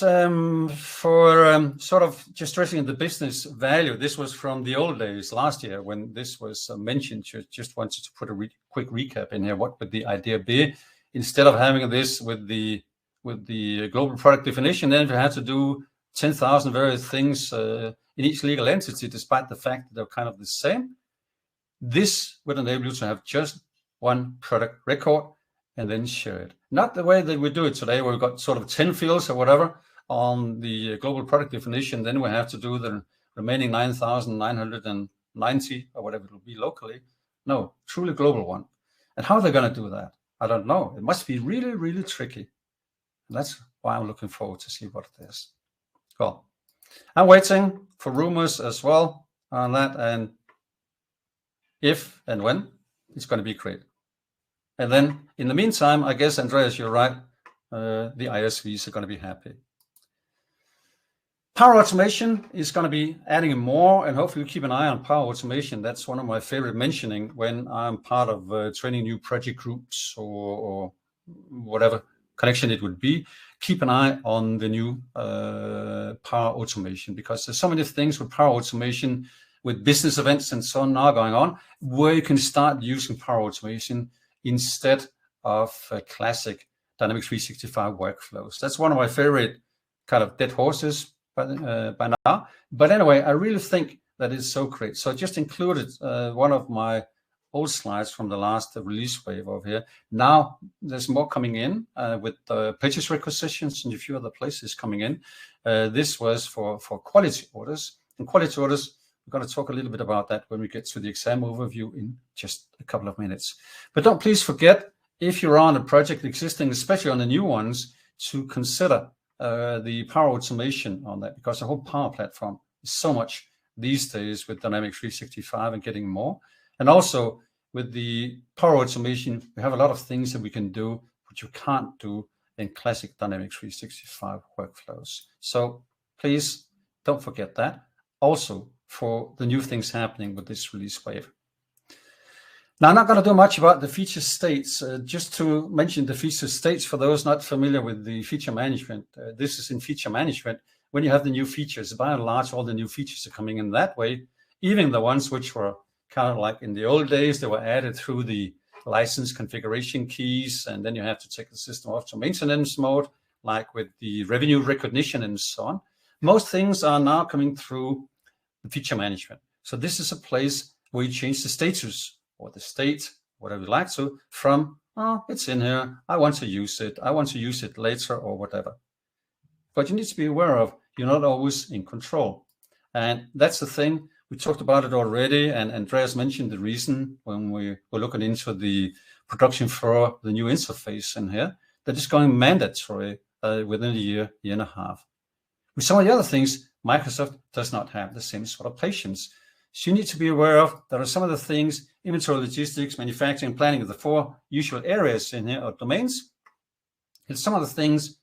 for sort of just stressing the business value. This was from the old days last year when this was mentioned. Just wanted to put a quick recap in here. What would the idea be? Instead of having this with the global product definition, then we had to do 10,000 various things in each legal entity, despite the fact that they're kind of the same. This would enable you to have just one product record and then share it. Not the way that we do it today, where we've got sort of 10 fields or whatever on the global product definition. Then we have to do the remaining 9,990 or whatever it will be locally. No, truly global one. And how are they going to do that? I don't know. It must be really, really tricky. And that's why I'm looking forward to see what it is. Well, I'm waiting for rumors as well on that. And if and when it's going to be created. And then in the meantime, I guess, Andreas, you're right, the ISVs are going to be happy. Power automation is going to be adding more, and hopefully you keep an eye on power automation. That's one of my favorite mentioning when I'm part of training new project groups or whatever connection it would be. Keep an eye on the new power automation, because there's so many things with power automation, with business events and so on now going on, where you can start using power automation instead of classic Dynamics 365 workflows. That's one of my favorite kind of dead horses by now. But anyway, I really think that is so great. So I just included one of my old slides from the last release wave over here. Now there's more coming in with purchase requisitions and a few other places coming in. This was for quality orders. And quality orders, we're going to talk a little bit about that when we get to the exam overview in just a couple of minutes. But don't please forget, if you're on a project existing, especially on the new ones, to consider the power automation on that, because the whole power platform is so much these days with Dynamics 365 and getting more. And also with the power automation, we have a lot of things that we can do, which you can't do in classic Dynamics 365 workflows. So please don't forget that. Also for the new things happening with this release wave. Now, I'm not going to do much about the feature states. Just to mention the feature states for those not familiar with the feature management. This is in feature management. When you have the new features, by and large, all the new features are coming in that way. Even the ones which were kind of like in the old days, they were added through the license configuration keys, and then you have to take the system off to maintenance mode, like with the revenue recognition and so on. Most things are now coming through the feature management. So this is a place where you change the status or the state, whatever you like to, from, oh, it's in here, I want to use it later or whatever. But you need to be aware of, you're not always in control. And that's the thing, we talked about it already, and Andreas mentioned the reason when we were looking into the production for the new interface in here, that is going mandatory within a year and a half. With some of the other things, Microsoft does not have the same sort of patience. So you need to be aware of, there are some of the things, inventory, logistics, manufacturing, planning are the four usual areas in here, or domains. And some of the things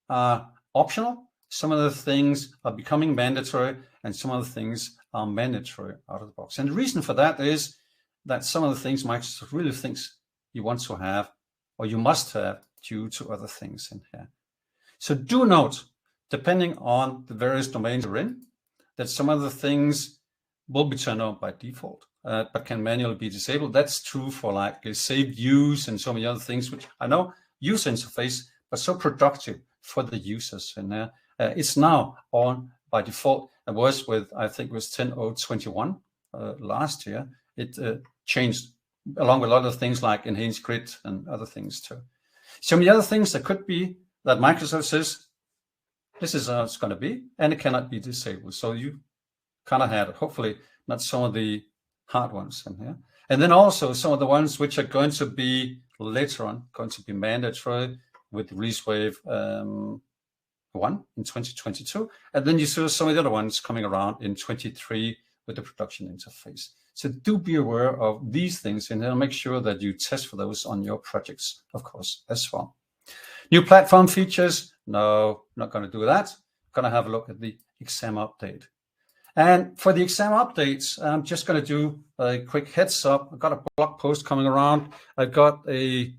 are optional, some of the things are becoming mandatory, and some of the things are mandatory out of the box. And the reason for that is that some of the things Microsoft really thinks you want to have, or you must have, due to other things in here. So do note, depending on the various domains you're in, that some of the things will be turned on by default, but can manually be disabled. That's true for like saved use and so many other things, which I know user interface, but so productive for the users. And it's now on by default. It was with, I think it was 10.021 last year. It changed along with a lot of things like enhanced grid and other things too. So many other things that could be that Microsoft says, this is how it's going to be, and it cannot be disabled. So you kind of had it, hopefully not some of the hard ones in here. And then also some of the ones which are going to be later on, going to be mandatory with release wave 1 in 2022. And then you saw some of the other ones coming around in 23 with the production interface. So do be aware of these things and then make sure that you test for those on your projects, of course, as well. New platform features, no, not going to do that. Going to have a look at the exam update. And for the exam updates, I'm just going to do a quick heads up. I've got a blog post coming around. I've got a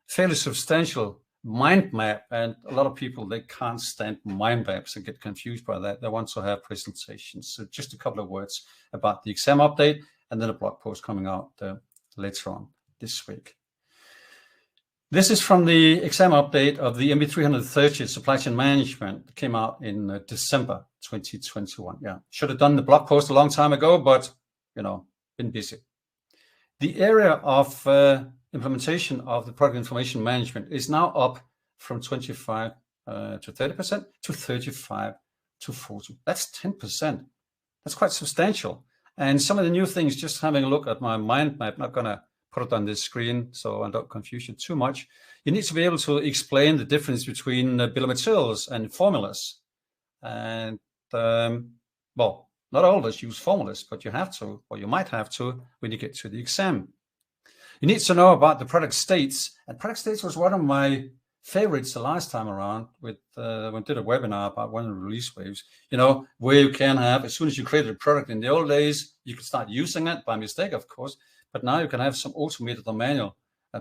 fairly substantial mind map, and a lot of people, they can't stand mind maps and get confused by that. They want to have presentations. So just a couple of words about the exam update, and then a blog post coming out later on this week. This is from the exam update of the MB330 supply chain management that came out in December 2021. Yeah, should have done the blog post a long time ago, but you know, been busy. The area of implementation of the product information management is now up from 25 to 30% to 35 to 40. That's 10%. That's quite substantial. And some of the new things, just having a look at my mind map, not going to put it on this screen so I don't confuse you too much. You need to be able to explain the difference between bill of materials and formulas. And well, Not all of us use formulas, but you have to, or you might have to when you get to the exam. You need to know about the product states, and product states was one of my favorites the last time around with when I did a webinar about one of the release waves, where you can have, as soon as you created a product in the old days, you could start using it by mistake, of course, but now you can have some automated or manual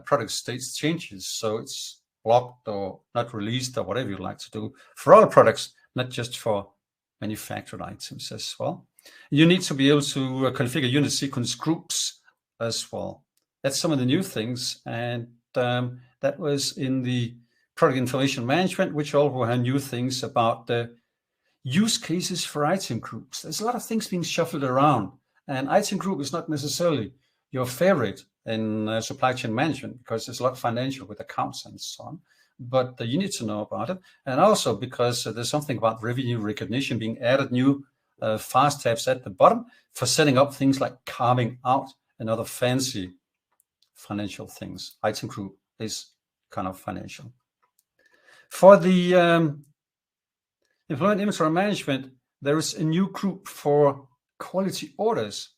product states changes. So it's blocked or not released or whatever you'd like to do for all products, not just for manufactured items as well. You need to be able to configure unit sequence groups as well. That's some of the new things, and that was in the product information management, which also had new things about the use cases for item groups. There's a lot of things being shuffled around, and item group is not necessarily your favorite in supply chain management because there's a lot of financial with accounts and so on. But you need to know about it, and also because there's something about revenue recognition being added, new fast tabs at the bottom for setting up things like carving out and other fancy financial things. Item group is kind of financial. For the employment inventory management, there is a new group for quality orders.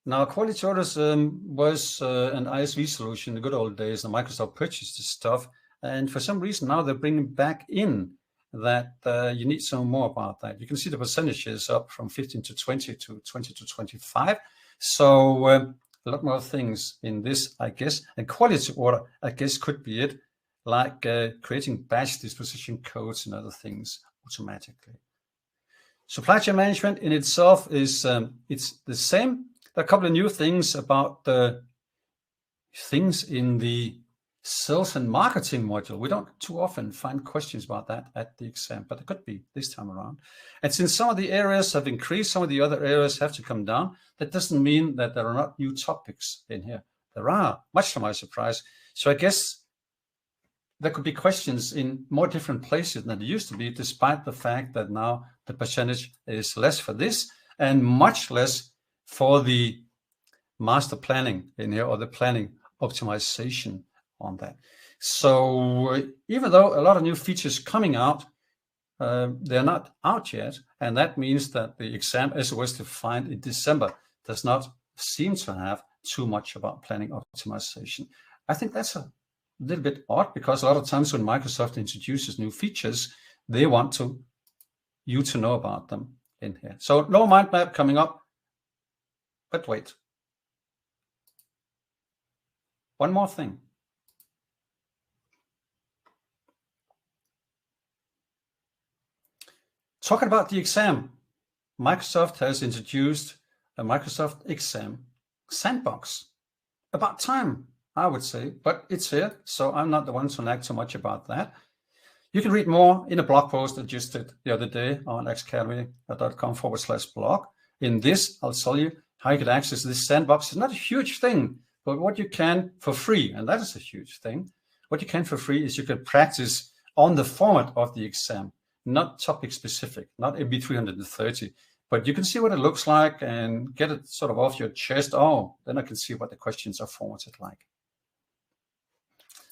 Now, quality orders was an ISV solution in the good old days, and Microsoft purchased this stuff. And for some reason, now they're bringing back in that you need to know more about that. You can see the percentages up from 15 to 20 to 20 to 25. So a lot more things in this, I guess. And quality order, I guess, could be it, like creating batch disposition codes and other things automatically. Supply chain management in itself is it's the same. There are a couple of new things about the things in the sales and marketing module. We don't too often find questions about that at the exam, but it could be this time around. And since some of the areas have increased, some of the other areas have to come down, that doesn't mean that there are not new topics in here. There are, much to my surprise. So I guess there could be questions in more different places than it used to be, despite the fact that now the percentage is less for this and much less for the master planning in here, or the planning optimization on that. So even though a lot of new features coming out, they're not out yet, and that means that the exam, as it was defined in December, does not seem to have too much about planning optimization. I think that's a little bit odd, because a lot of times when Microsoft introduces new features, they want you to know about them in here. So no mind map coming up, but wait. One more thing. Talking about the exam, Microsoft has introduced a Microsoft exam sandbox. About time, I would say, but it's here, so I'm not the one to nag too much about that. You can read more in a blog post I just did the other day on xacademy.com/blog. In this, I'll tell you how you can access this sandbox. It's not a huge thing, but what you can for free, and that is a huge thing, what you can for free is you can practice on the format of the exam. Not topic specific, not MB 330, but you can see what it looks like and get it sort of off your chest. Oh, then I can see what the questions are formatted like.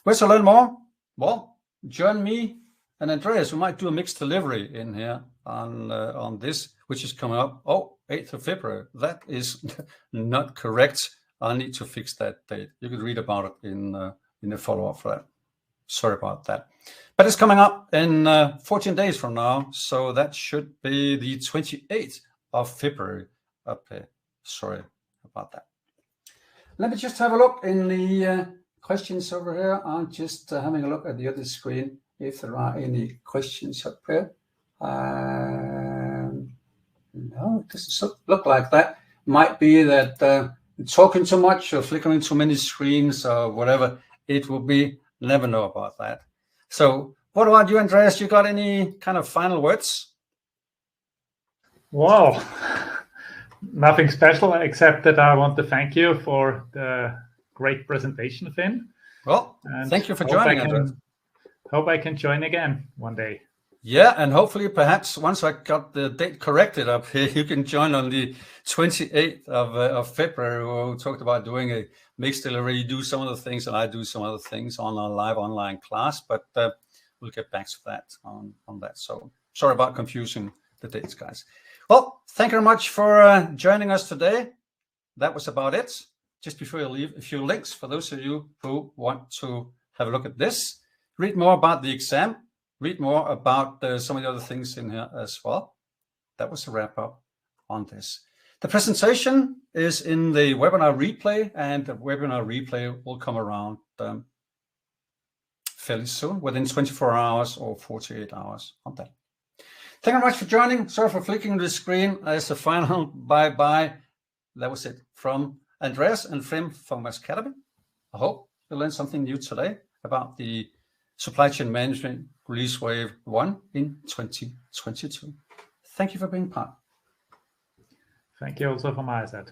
Where to learn more? Well, join me and Andreas. We might do a mixed delivery in here on this, which is coming up. Oh, 8th of February. That is not correct. I need to fix that date. You can read about it in the follow-up for that. Sorry about that. But it's coming up in 14 days from now, so that should be the 28th of February up here. Sorry about that. Let me just have a look in the questions over here. I'm just having a look at the other screen if there are any questions up here. No, it doesn't look like that. Might be that talking too much or flickering too many screens or whatever it will be. Never know about that. So what about you, Andreas? You got any kind of final words? Wow, nothing special except that I want to thank you for the great presentation, Finn. Well, and thank you for joining, Andreas. Hope I can join again one day. Yeah, and hopefully perhaps once I got the date corrected up here, you can join on the 28th of February, where we talked about doing a mixed delivery. You do some of the things and I do some other things on our live online class, but we'll get back to that on that. So sorry about confusing the dates, guys. Well, thank you very much for joining us today. That was about it. Just before you leave, a few links for those of you who want to have a look at this. Read more about the exam. Read more about some of the other things in here as well. That was a wrap up on this. The presentation is in the webinar replay, and the webinar replay will come around fairly soon, within 24 hours or 48 hours on that. Thank you very much for joining. Sorry for flicking the screen as a final bye-bye. That was it from Andreas and Finn from Academy. I hope you learned something new today about the Supply Chain Management Release Wave 1 in 2022. Thank you for being part. Thank you also from my side.